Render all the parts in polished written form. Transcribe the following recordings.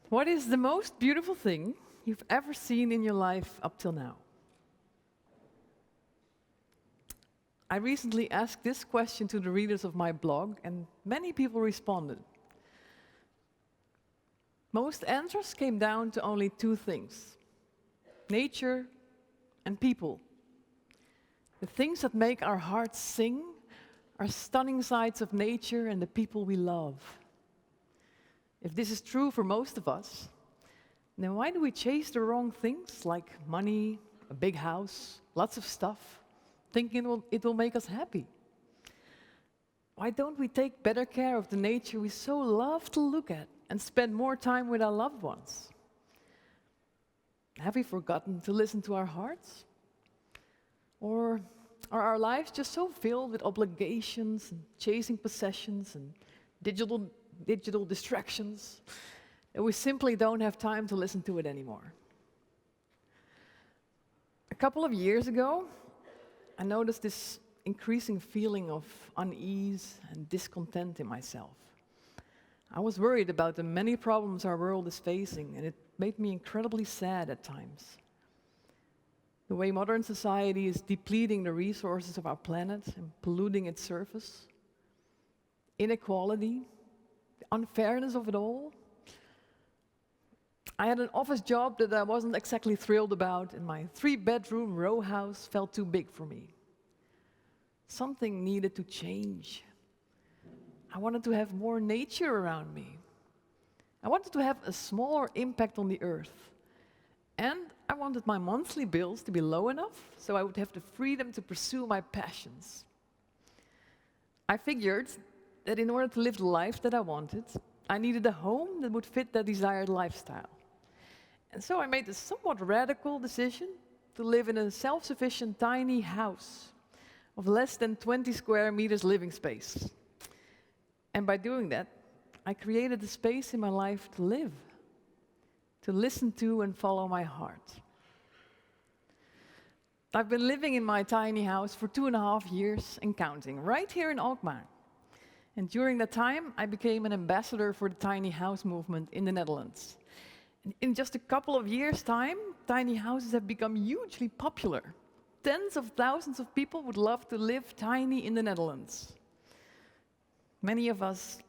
What is the most beautiful thing you've ever seen in your life up till now? I recently asked this question to the readers of my blog, and many people responded. Most answers came down to only two things: nature and people. The things that make our hearts sing are stunning sights of nature and the people we love. If this is true for most of us, then why do we chase the wrong things like money, a big house, lots of stuff, thinking it will make us happy? Why don't we take better care of the nature we so love to look at and spend more time with our loved ones? Have we forgotten to listen to our hearts? Or are our lives just so filled with obligations and chasing possessions and digital distractions that we simply don't have time to listen to it anymore? A couple of years ago, I noticed this increasing feeling of unease and discontent in myself. I was worried about the many problems our world is facing, and it made me incredibly sad at times. The way modern society is depleting the resources of our planet and polluting its surface, inequality, the unfairness of it all. I had an office job that I wasn't exactly thrilled about, and my 3-bedroom row house felt too big for me. Something needed to change. I wanted to have more nature around me. I wanted to have a smaller impact on the earth. And I wanted my monthly bills to be low enough so I would have the freedom to pursue my passions. I figured that in order to live the life that I wanted, I needed a home that would fit that desired lifestyle. And so I made a somewhat radical decision to live in a self-sufficient tiny house of less than 20 square meters living space. And by doing that, I created a space in my life to live, to listen to and follow my heart. I've been living in my tiny house for 2.5 years and counting, right here in Alkmaar. And during that time, I became an ambassador for the tiny house movement in the Netherlands. And in just a couple of years' time, tiny houses have become hugely popular. Tens of thousands of people would love to live tiny in the Netherlands. Many of us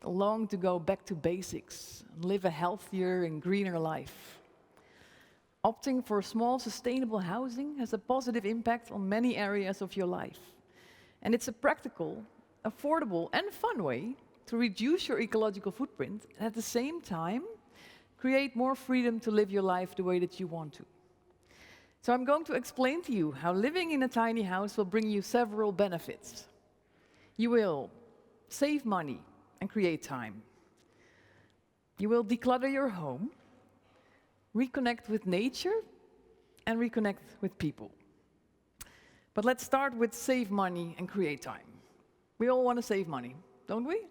long to go back to basics and live a healthier and greener life. Opting for small, sustainable housing has a positive impact on many areas of your life. And it's a practical, affordable, and fun way to reduce your ecological footprint and at the same time create more freedom to live your life the way that you want to. So I'm going to explain to you how living in a tiny house will bring you several benefits. You will save money and create time. You will declutter your home, reconnect with nature, and reconnect with people. But let's start with save money and create time. We all want to save money, don't we?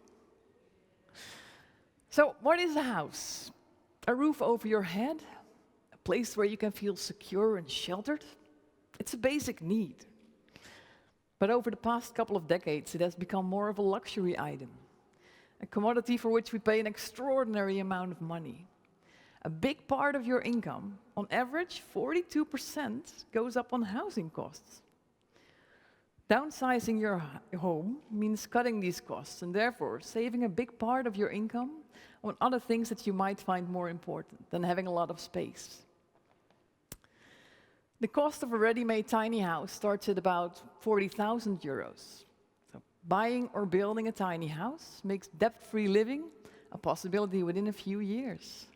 So what is a house? A roof over your head? A place where you can feel secure and sheltered? It's a basic need. But over the past couple of decades, it has become more of a luxury item. A commodity for which we pay an extraordinary amount of money. A big part of your income, on average 42%, goes up on housing costs. Downsizing your home means cutting these costs and therefore saving a big part of your income on other things that you might find more important than having a lot of space. The cost of a ready-made tiny house starts at about 40,000 euros. So buying or building a tiny house makes debt-free living a possibility within a few years.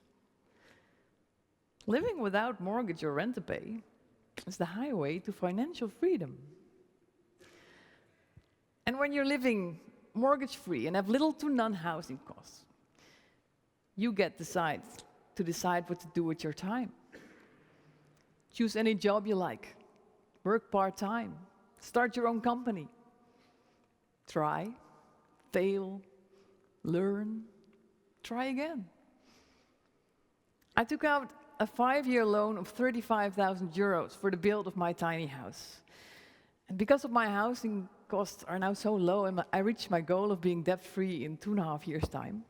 Living without mortgage or rent to pay is the highway to financial freedom. And when you're living mortgage-free and have little to none housing costs, you get to decide what to do with your time. Choose any job you like, work part-time, start your own company. Try, fail, learn, try again. I took out a 5-year loan of 35,000 euros for the build of my tiny house. And because of my housing costs are now so low and I reached my goal of being debt-free in 2.5 years' time,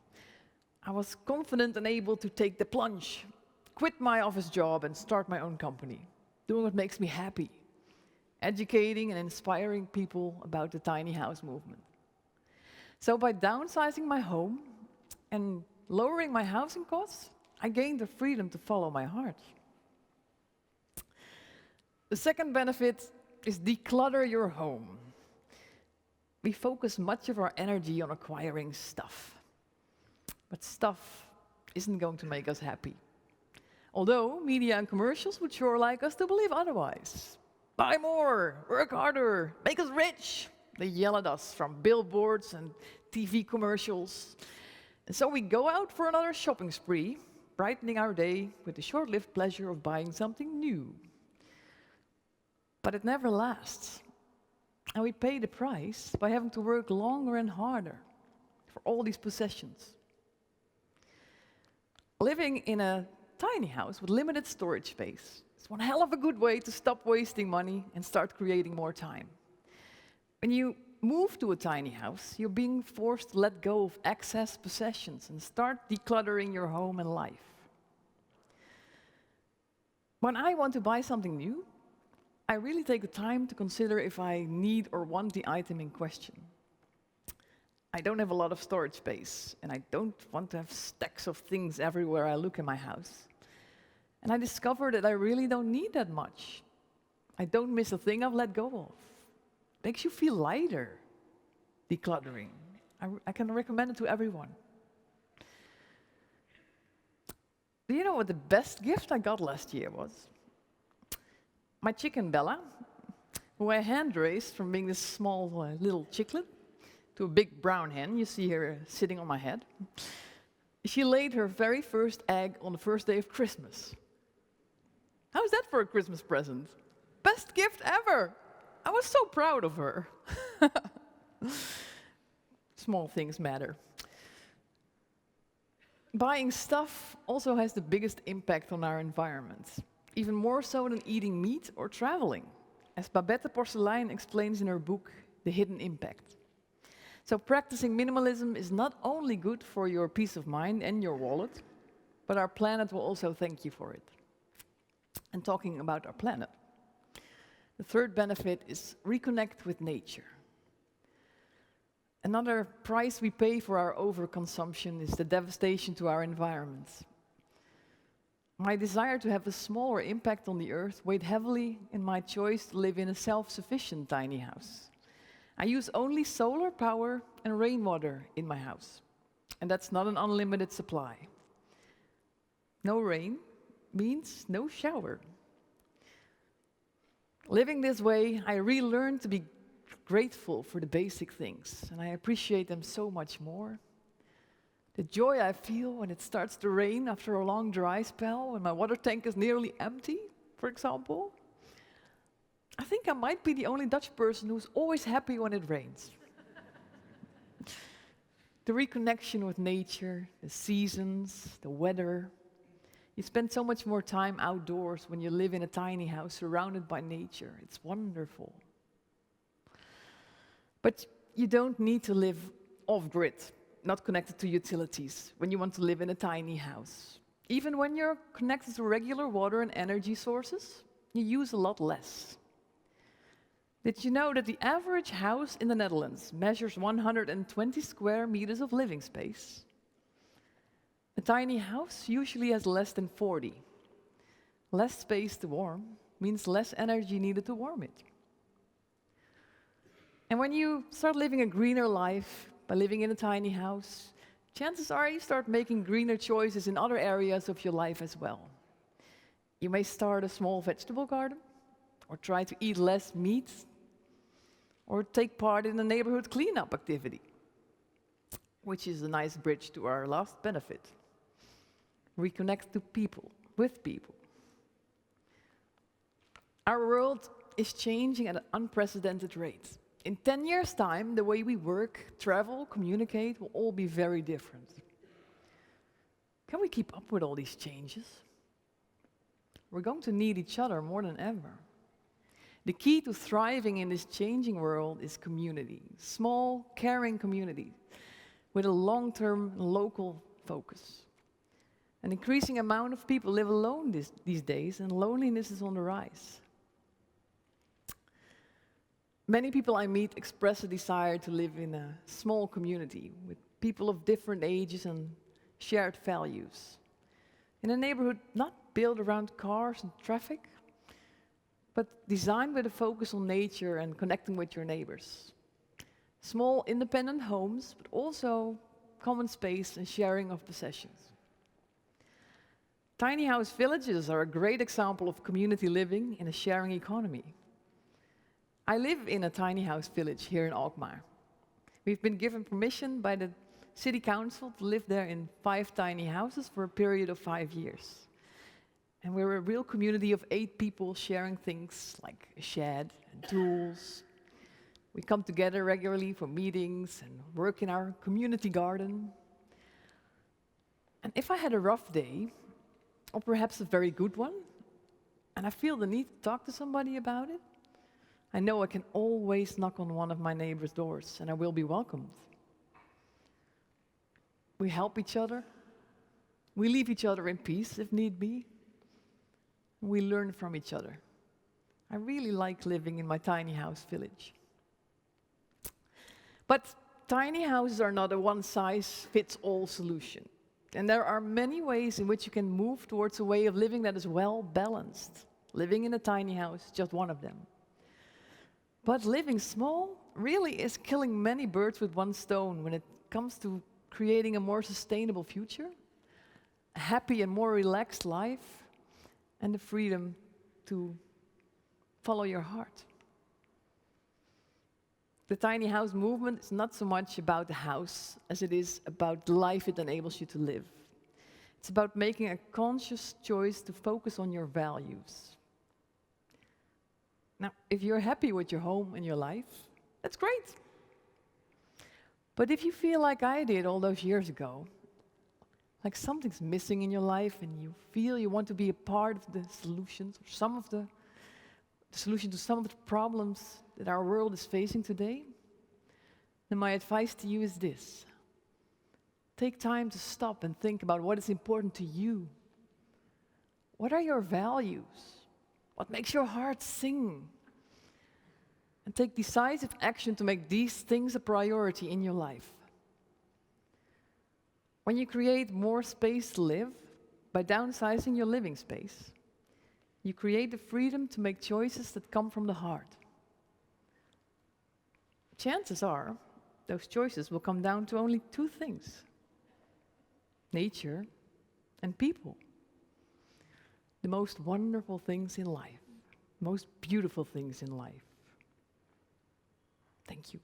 I was confident and able to take the plunge, quit my office job and start my own company, doing what makes me happy, educating and inspiring people about the tiny house movement. So by downsizing my home and lowering my housing costs, I gained the freedom to follow my heart. The second benefit is declutter your home. We focus much of our energy on acquiring stuff. But stuff isn't going to make us happy. Although media and commercials would sure like us to believe otherwise. Buy more, work harder, make us rich. They yell at us from billboards and TV commercials. And so we go out for another shopping spree, brightening our day with the short-lived pleasure of buying something new. But it never lasts. And we pay the price by having to work longer and harder for all these possessions. Living in a tiny house with limited storage space is one hell of a good way to stop wasting money and start creating more time. When you move to a tiny house, you're being forced to let go of excess possessions and start decluttering your home and life. When I want to buy something new, I really take the time to consider if I need or want the item in question. I don't have a lot of storage space, and I don't want to have stacks of things everywhere I look in my house. And I discovered that I really don't need that much. I don't miss a thing I've let go of. Makes you feel lighter, decluttering. I can recommend it to everyone. Do you know what the best gift I got last year was? My chicken Bella, who I hand-raised from being this small little chicklet to a big brown hen you see her sitting on my head. She laid her very first egg on the first day of Christmas. How's that for a Christmas present? Best gift ever! I was so proud of her. Small things matter. Buying stuff also has the biggest impact on our environment, even more so than eating meat or traveling, as Babette Porcelein explains in her book, The Hidden Impact. So practicing minimalism is not only good for your peace of mind and your wallet, but our planet will also thank you for it. And talking about our planet, the third benefit is reconnect with nature. Another price we pay for our overconsumption is the devastation to our environment. My desire to have a smaller impact on the earth weighed heavily in my choice to live in a self-sufficient tiny house. I use only solar power and rainwater in my house, and that's not an unlimited supply. No rain means no shower. Living this way, I relearned to be grateful for the basic things, and I appreciate them so much more. The joy I feel when it starts to rain after a long dry spell, when my water tank is nearly empty, for example. I think I might be the only Dutch person who's always happy when it rains. The reconnection with nature, the seasons, the weather. You spend so much more time outdoors when you live in a tiny house surrounded by nature. It's wonderful. But you don't need to live off-grid, not connected to utilities, when you want to live in a tiny house. Even when you're connected to regular water and energy sources, you use a lot less. Did you know that the average house in the Netherlands measures 120 square meters of living space? A tiny house usually has less than 40. Less space to warm means less energy needed to warm it. And when you start living a greener life by living in a tiny house, chances are you start making greener choices in other areas of your life as well. You may start a small vegetable garden, or try to eat less meat, or take part in a neighborhood cleanup activity, which is a nice bridge to our last benefit. Reconnect to people, with people. Our world is changing at an unprecedented rate. In 10 years' time, the way we work, travel, communicate will all be very different. Can we keep up with all these changes? We're going to need each other more than ever. The key to thriving in this changing world is community, small, caring community, with a long-term local focus. An increasing amount of people live alone these days, and loneliness is on the rise. Many people I meet express a desire to live in a small community with people of different ages and shared values. In a neighborhood not built around cars and traffic, but designed with a focus on nature and connecting with your neighbors. Small independent homes, but also common space and sharing of possessions. Tiny house villages are a great example of community living in a sharing economy. I live in a tiny house village here in Alkmaar. We've been given permission by the city council to live there in 5 tiny houses for a period of 5 years. And we're a real community of 8 people sharing things like a shed and tools. We come together regularly for meetings and work in our community garden. And if I had a rough day, or perhaps a very good one, and I feel the need to talk to somebody about it, I know I can always knock on one of my neighbor's doors and I will be welcomed. We help each other. We leave each other in peace if need be. We learn from each other. I really like living in my tiny house village. But tiny houses are not a one-size-fits-all solution. And there are many ways in which you can move towards a way of living that is well balanced. Living in a tiny house is just one of them. But living small really is killing many birds with one stone when it comes to creating a more sustainable future, a happy and more relaxed life, and the freedom to follow your heart. The tiny house movement is not so much about the house as it is about the life it enables you to live. It's about making a conscious choice to focus on your values. Now, if you're happy with your home and your life, that's great. But if you feel like I did all those years ago, like something's missing in your life and you feel you want to be a part of the solutions, or some of the solution to some of the problems that our world is facing today, then my advice to you is this. Take time to stop and think about what is important to you. What are your values? What makes your heart sing? And take decisive action to make these things a priority in your life. When you create more space to live by downsizing your living space, you create the freedom to make choices that come from the heart. Chances are, those choices will come down to only 2 things: nature and people. The most wonderful things in life, most beautiful things in life. Thank you.